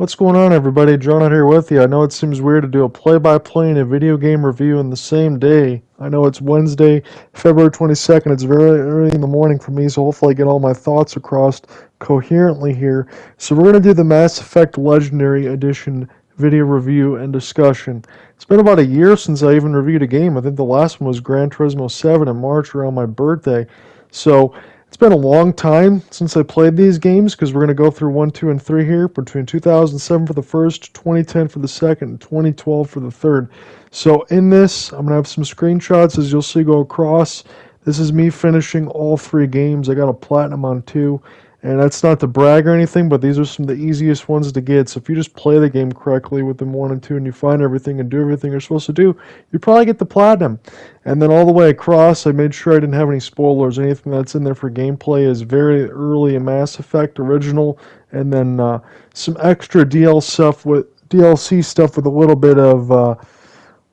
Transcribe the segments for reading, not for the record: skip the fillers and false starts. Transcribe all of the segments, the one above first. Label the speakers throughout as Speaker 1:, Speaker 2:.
Speaker 1: What's going on, everybody? John out here with you. I know it seems weird to do a play-by-play and a video game review in the same day. I know it's Wednesday, February 22nd. It's very early in the morning for me, so hopefully I get all my thoughts across coherently here. So we're going to do the Mass Effect Legendary Edition video review and discussion. It's been about a year since I even reviewed a game. I think the last one was Gran Turismo 7 in March around my birthday. So it's been a long time since I played these games because we're going to go through 1, 2, and 3 here between 2007 for the first, 2010 for the second, and 2012 for the third. So in this, I'm going to have some screenshots as you'll see go across. This is me finishing all 3 games. I got a platinum on 2. And that's not to brag or anything, but these are some of the easiest ones to get. So if you just play the game correctly with them 1 and 2 and you find everything and do everything you're supposed to do, you probably get the platinum. And then all the way across, I made sure I didn't have any spoilers. Anything that's in there for gameplay is very early in Mass Effect original. And then some extra DLC stuff with a little bit of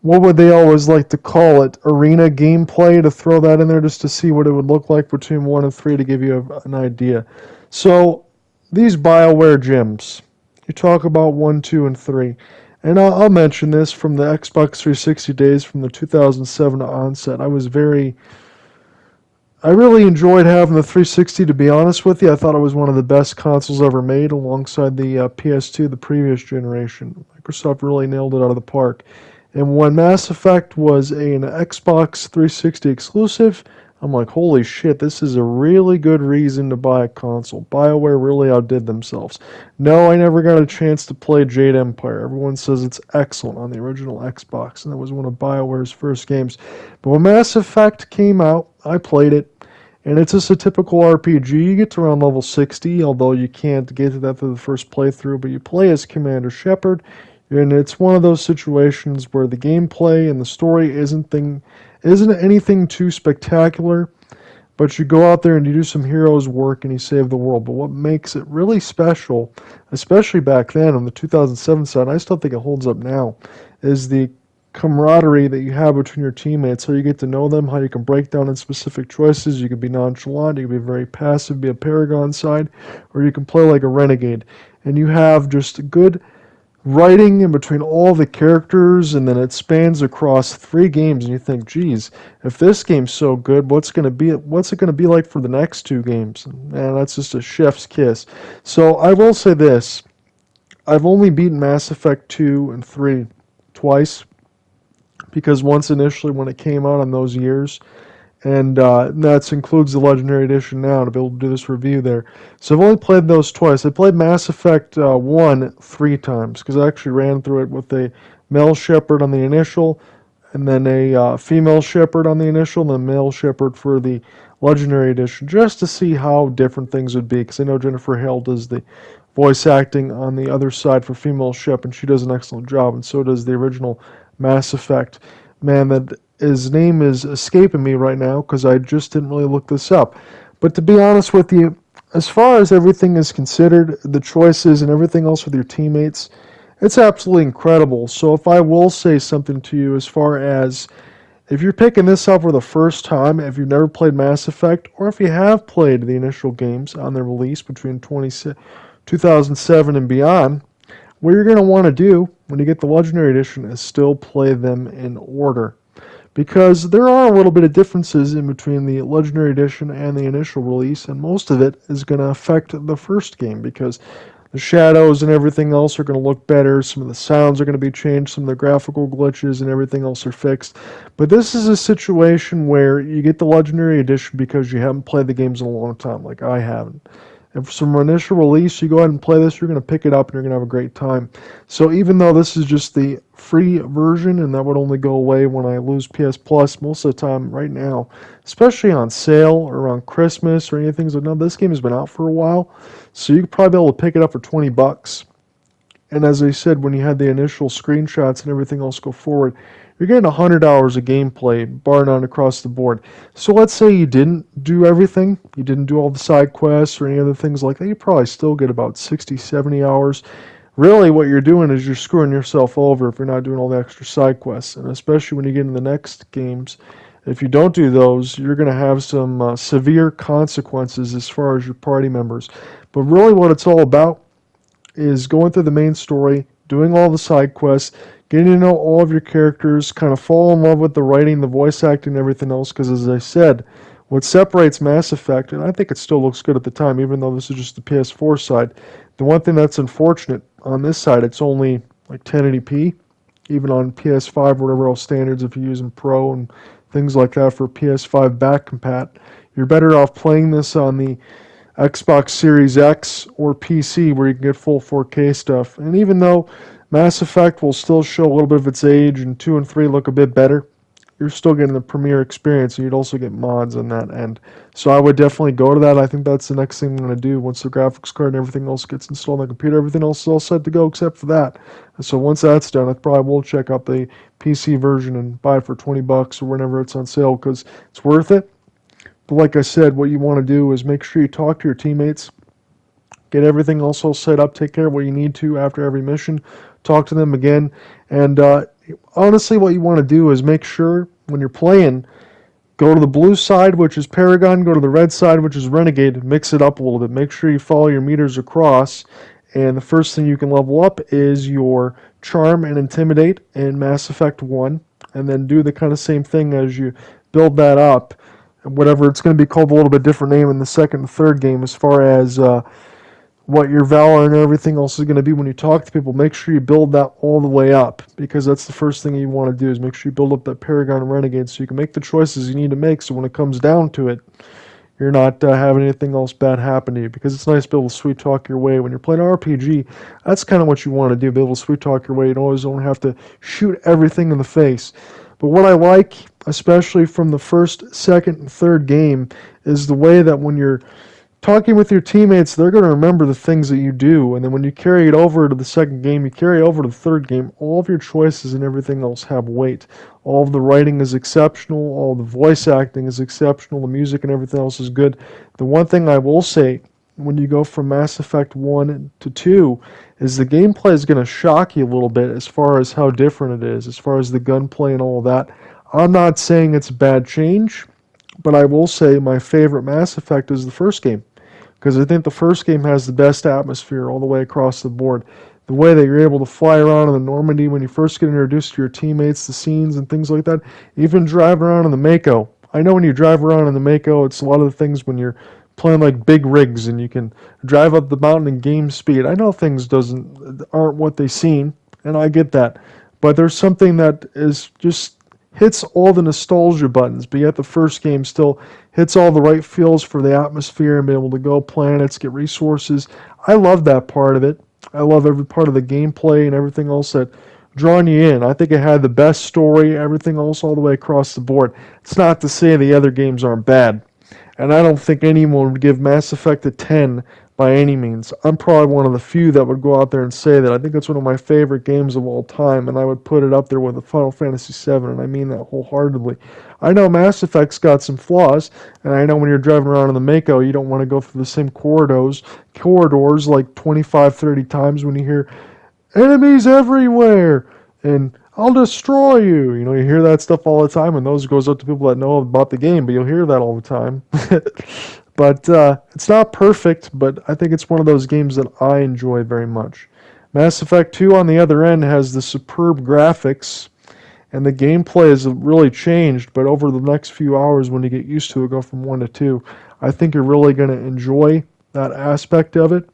Speaker 1: what would they always like to call it? Arena gameplay, to throw that in there just to see what it would look like between 1 and 3 to give you an idea. So, these BioWare gems. You talk about 1, 2, and 3. And I'll mention this from the Xbox 360 days from the 2007 onset. I really enjoyed having the 360, to be honest with you. I thought it was one of the best consoles ever made alongside the PS2, the previous generation. Microsoft really nailed it out of the park. And when Mass Effect was an Xbox 360 exclusive, I'm like, holy shit, this is a really good reason to buy a console. BioWare really outdid themselves. No, I never got a chance to play Jade Empire. Everyone says it's excellent on the original Xbox, and that was one of BioWare's first games. But when Mass Effect came out, I played it, and it's just a typical RPG. You get to around level 60, although you can't get to that through the first playthrough, but you play as Commander Shepard. And it's one of those situations where the gameplay and the story isn't anything too spectacular, but you go out there and you do some hero's work and you save the world. But what makes it really special, especially back then on the 2007 side, and I still think it holds up now, is the camaraderie that you have between your teammates, how you get to know them, how you can break down in specific choices. You can be nonchalant, you can be very passive, be a Paragon side, or you can play like a renegade. And you have just good writing in between all the characters, and then it spans across 3 games, and you think, geez, if this game's so good, what's it going to be like for the next 2 games? And that's just a chef's kiss. So I will say this, I've only beaten Mass Effect 2 and 3 twice, because once initially when it came out in those years, and that includes the Legendary Edition now to be able to do this review there. So I've only played those twice. I played Mass Effect 1 3 times, because I actually ran through it with a male Shepard on the initial, and then a female Shepard on the initial, and then male Shepard for the Legendary Edition, just to see how different things would be, because I know Jennifer Hale does the voice acting on the other side for female Shep, and she does an excellent job, and so does the original Mass Effect. Man, his name is escaping me right now because I just didn't really look this up. But to be honest with you, as far as everything is considered, the choices and everything else with your teammates, it's absolutely incredible. So if I will say something to you as far as if you're picking this up for the first time, if you've never played Mass Effect, or if you have played the initial games on their release between 2007 and beyond, what you're going to want to do when you get the Legendary Edition is still play them in order. Because there are a little bit of differences in between the Legendary Edition and the initial release, and most of it is going to affect the first game, because the shadows and everything else are going to look better, some of the sounds are going to be changed, some of the graphical glitches and everything else are fixed. But this is a situation where you get the Legendary Edition because you haven't played the games in a long time, like I haven't. And from initial release, you go ahead and play this, you're going to pick it up and you're going to have a great time. So even though this is just the free version, and that would only go away when I lose PS Plus, most of the time right now, especially on sale or around Christmas or anything, so no, this game has been out for a while, so you could probably be able to pick it up for $20. And as I said, when you had the initial screenshots and everything else go forward, you're getting 100 hours of gameplay, bar none, across the board. So let's say you didn't do everything, you didn't do all the side quests or any other things like that, you probably still get about 60, 70 hours. Really what you're doing is you're screwing yourself over if you're not doing all the extra side quests. And especially when you get into the next games, if you don't do those, you're going to have some severe consequences as far as your party members. But really what it's all about is going through the main story, doing all the side quests, getting to know all of your characters, kind of fall in love with the writing, the voice acting, and everything else. Because as I said, what separates Mass Effect, and I think it still looks good at the time, even though this is just the PS4 side, the one thing that's unfortunate on this side, it's only like 1080p, even on PS5 or whatever else standards if you're using Pro and things like that for PS5 back compat. You're better off playing this on the Xbox Series X or PC where you can get full 4K stuff. And even though Mass Effect will still show a little bit of its age and 2 and 3 look a bit better, you're still getting the premiere experience, and you'd also get mods on that end. So I would definitely go to that. I think that's the next thing I'm going to do once the graphics card and everything else gets installed on the computer. Everything else is all set to go except for that. And so once that's done, I probably will check out the PC version and buy it for $20 or whenever it's on sale because it's worth it. But like I said, what you want to do is make sure you talk to your teammates, get everything else all set up, take care of what you need to after every mission, talk to them again, and honestly what you want to do is make sure when you're playing, go to the blue side, which is Paragon, go to the red side, which is Renegade, mix it up a little bit. Make sure you follow your meters across, and the first thing you can level up is your Charm and Intimidate in Mass Effect 1, and then do the kind of same thing as you build that up. Whatever, it's going to be called a little bit different name in the second and third game as far as what your valor and everything else is going to be when you talk to people. Make sure you build that all the way up, because that's the first thing you want to do is make sure you build up that Paragon and Renegade so you can make the choices you need to make, so when it comes down to it, you're not having anything else bad happen to you, because it's nice to be able to sweet talk your way. When you're playing an RPG, that's kind of what you want to do, be able to sweet talk your way. You don't have to shoot everything in the face. But what I like, especially from the first, second, and third game, is the way that when you're talking with your teammates, they're going to remember the things that you do, and then when you carry it over to the second game, you carry it over to the third game, all of your choices and everything else have weight. All of the writing is exceptional, all the voice acting is exceptional, the music and everything else is good. The one thing I will say, when you go from Mass Effect 1 to 2, is the gameplay is going to shock you a little bit as far as how different it is, as far as the gunplay and all of that. I'm not saying it's a bad change, but I will say my favorite Mass Effect is the first game, because I think the first game has the best atmosphere all the way across the board. The way that you're able to fly around in the Normandy when you first get introduced to your teammates, the scenes and things like that, even driving around in the Mako. I know when you drive around in the Mako, it's a lot of the things when you're playing like big rigs and you can drive up the mountain in game speed. I know things aren't what they seem, and I get that. But there's something that is just hits all the nostalgia buttons, but yet the first game still hits all the right feels for the atmosphere and be able to go planets, get resources. I love that part of it. I love every part of the gameplay and everything else that drawing you in. I think it had the best story, everything else all the way across the board. It's not to say the other games aren't bad, and I don't think anyone would give Mass Effect a 10 by any means. I'm probably one of the few that would go out there and say that. I think it's one of my favorite games of all time, and I would put it up there with the Final Fantasy VII, and I mean that wholeheartedly. I know Mass Effect's got some flaws, and I know when you're driving around in the Mako, you don't want to go through the same corridors like 25, 30 times when you hear, "Enemies everywhere!" and "I'll destroy you." You know, you hear that stuff all the time, and those goes up to people that know about the game, but you'll hear that all the time. But it's not perfect, but I think it's one of those games that I enjoy very much. Mass Effect 2, on the other end, has the superb graphics, and the gameplay has really changed, but over the next few hours when you get used to it, go from 1 to 2, I think you're really going to enjoy that aspect of it.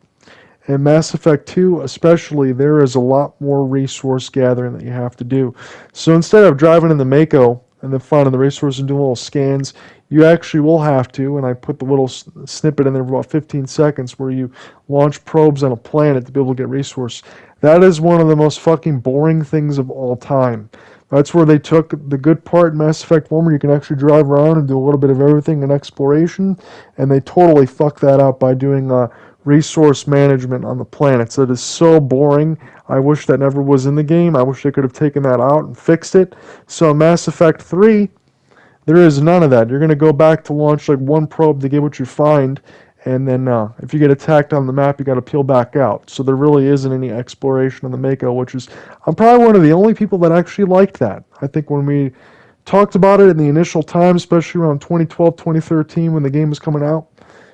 Speaker 1: In Mass Effect 2 especially, there is a lot more resource gathering that you have to do. So instead of driving in the Mako and then finding the resources and doing little scans, you actually will have to, and I put the little snippet in there for about 15 seconds where you launch probes on a planet to be able to get resources. That is one of the most fucking boring things of all time. That's where they took the good part in Mass Effect 1 where you can actually drive around and do a little bit of everything in exploration, and they totally fucked that up by doing resource management on the planets. That is so boring. I wish that never was in the game. I wish they could have taken that out and fixed it. So Mass Effect 3, there is none of that. You're going to go back to launch like one probe to get what you find, and then if you get attacked on the map, you got to peel back out. So there really isn't any exploration on the Mako, which is, I'm probably one of the only people that actually liked that. I think when we talked about it in the initial time, especially around 2012, 2013 when the game was coming out,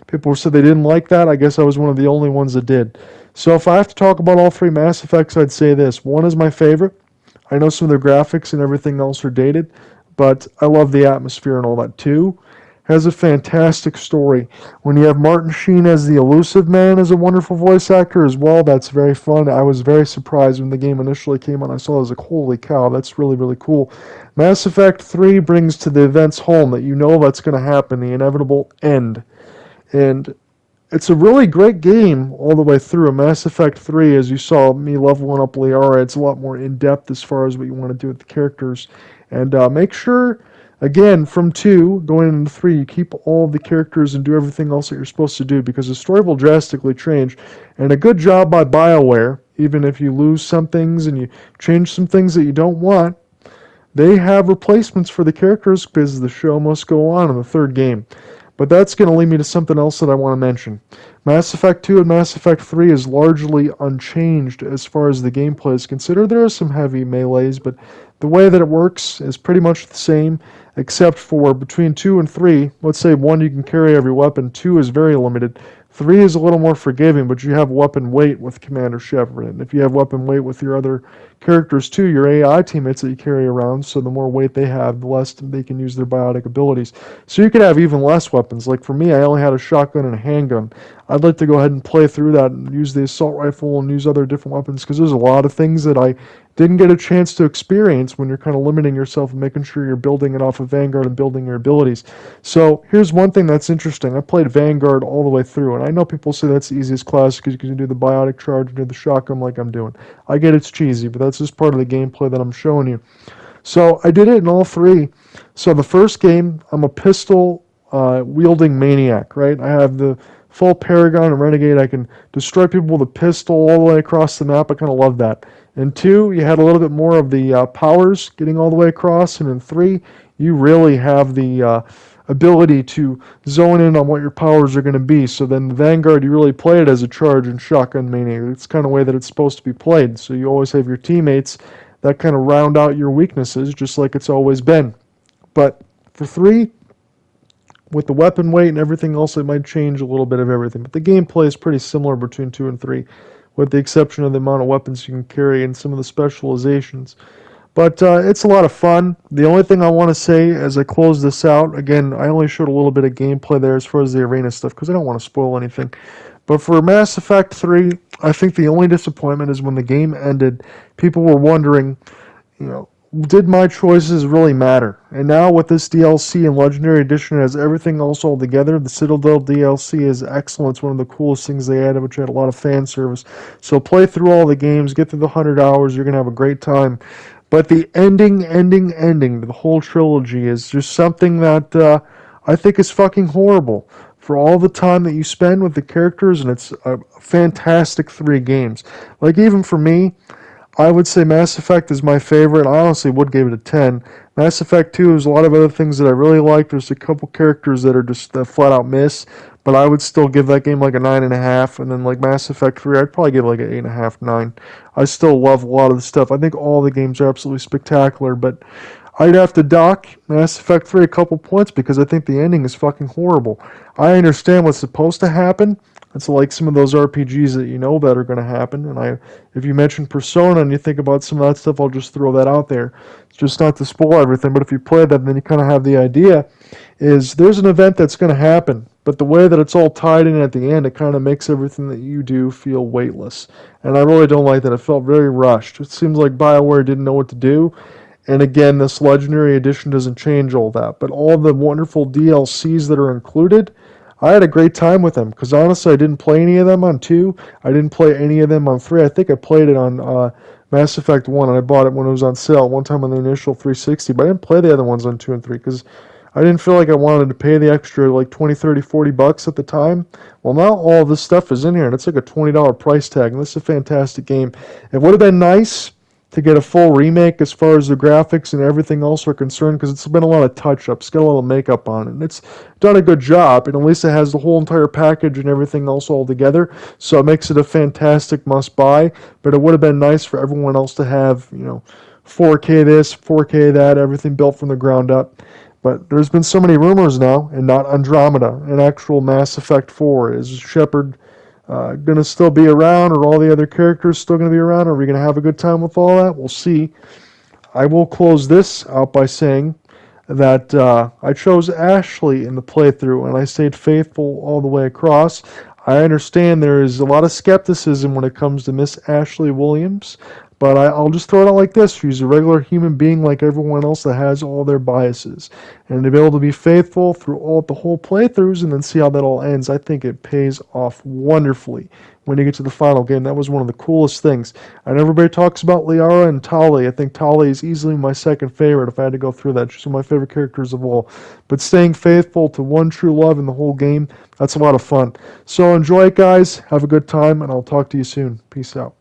Speaker 1: people said they didn't like that. I guess I was one of the only ones that did. So if I have to talk about all three Mass Effects, I'd say this. One is my favorite. I know some of the graphics and everything else are dated, but I love the atmosphere and all that. Two has a fantastic story. When you have Martin Sheen as the elusive man as a wonderful voice actor as well, that's very fun. I was very surprised when the game initially came out. I saw it, I was like, holy cow, that's really, really cool. Mass Effect 3 brings to the events home that you know that's going to happen, the inevitable end. And it's a really great game all the way through. Mass Effect 3, as you saw me leveling up Liara, it's a lot more in-depth as far as what you want to do with the characters. And make sure, again, from 2 going into 3, you keep all the characters and do everything else that you're supposed to do, because the story will drastically change. And a good job by BioWare, even if you lose some things and you change some things that you don't want, they have replacements for the characters because the show must go on in the third game. But that's going to lead me to something else that I want to mention. Mass Effect 2 and Mass Effect 3 is largely unchanged as far as the gameplay is considered. There are some heavy melees, but the way that it works is pretty much the same, except for between 2 and 3. Let's say 1, you can carry every weapon. 2 is very limited. 3 is a little more forgiving, but you have weapon weight with Commander Shepard. And if you have weapon weight with your other characters too, your AI teammates that you carry around, so the more weight they have, the less they can use their biotic abilities. So you could have even less weapons. Like for me, I only had a shotgun and a handgun. I'd like to go ahead and play through that and use the assault rifle and use other different weapons, because there's a lot of things that I didn't get a chance to experience when you're kind of limiting yourself and making sure you're building it off of Vanguard and building your abilities. So here's one thing that's interesting. I played Vanguard all the way through, and I know people say that's the easiest class because you can do the biotic charge and do the shotgun like I'm doing. I get it's cheesy, but that's just part of the gameplay that I'm showing you. So I did it in all three. So the first game, I'm a pistol wielding maniac, right? I have the full Paragon and Renegade. I can destroy people with a pistol all the way across the map. I kind of love that. In 2, you had a little bit more of the powers getting all the way across, and in 3, you really have the ability to zone in on what your powers are going to be. So then the Vanguard, you really play it as a charge and shotgun maniac. It's kind of the way that it's supposed to be played. So you always have your teammates that kind of round out your weaknesses, just like it's always been. But for 3, with the weapon weight and everything else, it might change a little bit of everything. But the gameplay is pretty similar between 2 and 3. With the exception of the amount of weapons you can carry and some of the specializations. But it's a lot of fun. The only thing I want to say as I close this out, again, I only showed a little bit of gameplay there as far as the arena stuff, because I don't want to spoil anything. But for Mass Effect 3, I think the only disappointment is when the game ended, people were wondering, did my choices really matter? And now with this DLC and Legendary Edition, it has everything else all together. The Citadel DLC is excellent. It's one of the coolest things they added, which had a lot of fan service. So play through all the games, get through the 100 hours, you're going to have a great time. But the ending to the whole trilogy is just something that I think is fucking horrible. For all the time that you spend with the characters, and it's a fantastic 3 games. Like even for me, I would say Mass Effect is my favorite. I honestly would give it a 10. Mass Effect 2 is a lot of other things that I really like. There's a couple characters that are just flat out miss, but I would still give that game like a 9.5. And then like Mass Effect 3, I'd probably give it like an 8.5, 9. I still love a lot of the stuff. I think all the games are absolutely spectacular, but I'd have to dock Mass Effect 3 a couple points because I think the ending is fucking horrible. I understand what's supposed to happen. It's like some of those RPGs that you know that are going to happen. And if you mention Persona and you think about some of that stuff, I'll just throw that out there. It's just not to spoil everything, but if you play that, then you kind of have the idea is there's an event that's going to happen, but the way that it's all tied in at the end, it kind of makes everything that you do feel weightless. And I really don't like that. It felt very rushed. It seems like BioWare didn't know what to do. And again, this Legendary Edition doesn't change all that. But all the wonderful DLCs that are included, I had a great time with them, because honestly, I didn't play any of them on 2. I didn't play any of them on 3. I think I played it on Mass Effect 1, and I bought it when it was on sale one time on the initial 360, but I didn't play the other ones on 2 and 3, because I didn't feel like I wanted to pay the extra like 20, 30, 40 bucks at the time. Well, now all this stuff is in here, and it's like a $20 price tag, and this is a fantastic game. It would have been nice to get a full remake as far as the graphics and everything else are concerned, because it's been a lot of touch-ups, got a little makeup on it, and it's done a good job, and at least it has the whole entire package and everything else all together, so it makes it a fantastic must-buy. But it would have been nice for everyone else to have, 4K this, 4K that, everything built from the ground up. But there's been so many rumors now, and not Andromeda, an actual Mass Effect 4. Is Shepard going to still be around? Are all the other characters still going to be around? Are we going to have a good time with all that? We'll see. I will close this out by saying that I chose Ashley in the playthrough, and I stayed faithful all the way across. I understand there is a lot of skepticism when it comes to Miss Ashley Williams, but I'll just throw it out like this. She's a regular human being like everyone else that has all their biases. And to be able to be faithful through the whole playthroughs and then see how that all ends, I think it pays off wonderfully when you get to the final game. That was one of the coolest things. And everybody talks about Liara and Tali. I think Tali is easily my second favorite if I had to go through that. She's one of my favorite characters of all. But staying faithful to one true love in the whole game, that's a lot of fun. So enjoy it, guys. Have a good time, and I'll talk to you soon. Peace out.